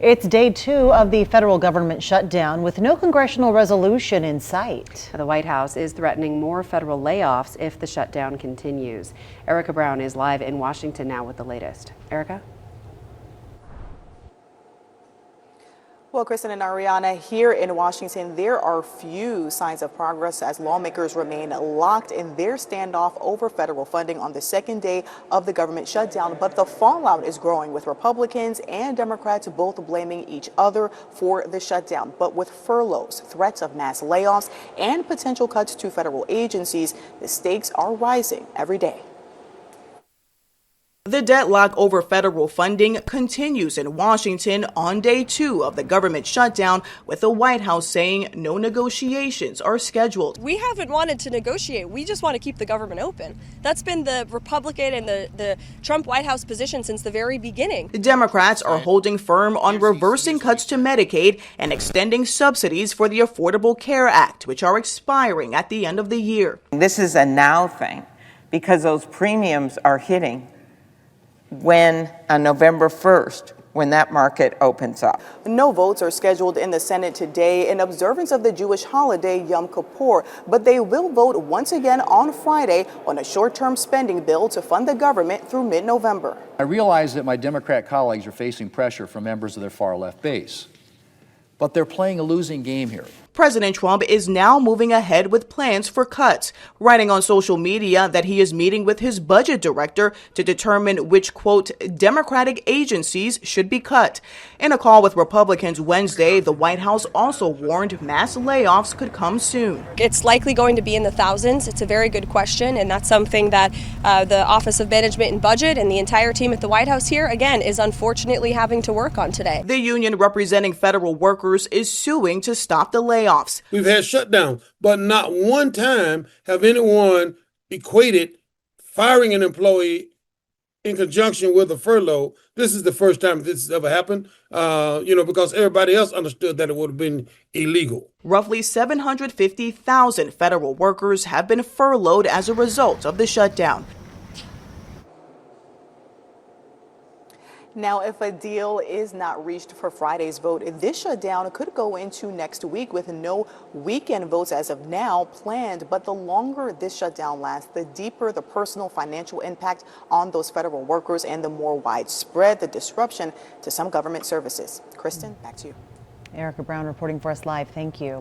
It's day 2 of the federal government shutdown with no congressional resolution in sight. The White House is threatening more federal layoffs if the shutdown continues. Erica Brown is live in Washington now with the latest. Erica? Well, Kristen and Ariana, here in Washington, there are few signs of progress as lawmakers remain locked in their standoff over federal funding on the second day of the government shutdown. But the fallout is growing, with Republicans and Democrats both blaming each other for the shutdown. But with furloughs, threats of mass layoffs, and potential cuts to federal agencies, the stakes are rising every day. The deadlock over federal funding continues in Washington on day 2 of the government shutdown, with the White House saying no negotiations are scheduled. We haven't wanted to negotiate. We just want to keep the government open. That's been the Republican and the Trump White House position since the very beginning. The Democrats are holding firm on reversing cuts to Medicaid and extending subsidies for the Affordable Care Act, which are expiring at the end of the year. This is a now thing because those premiums are hitting when on November 1st, when that market opens up. No votes are scheduled in the Senate today in observance of the Jewish holiday Yom Kippur, but they will vote once again on Friday on a short-term spending bill to fund the government through mid-November. I realize that my Democrat colleagues are facing pressure from members of their far-left base, but they're playing a losing game here. President Trump is now moving ahead with plans for cuts, writing on social media that he is meeting with his budget director to determine which, quote, Democratic agencies should be cut. In a call with Republicans Wednesday, the White House also warned mass layoffs could come soon. It's likely going to be in the thousands. It's a very good question, and that's something that the Office of Management and Budget and the entire team at the White House here, again, is unfortunately having to work on today. The union representing federal workers is suing to stop the layoffs. We've had shutdown, but not one time have anyone equated firing an employee in conjunction with a furlough. This is the first time this has ever happened, because everybody else understood that it would have been illegal. Roughly 750,000 federal workers have been furloughed as a result of the shutdown. Now, if a deal is not reached for Friday's vote, this shutdown could go into next week with no weekend votes as of now planned. But the longer this shutdown lasts, the deeper the personal financial impact on those federal workers and the more widespread the disruption to some government services. Kristen, back to you. Erica Brown reporting for us live. Thank you.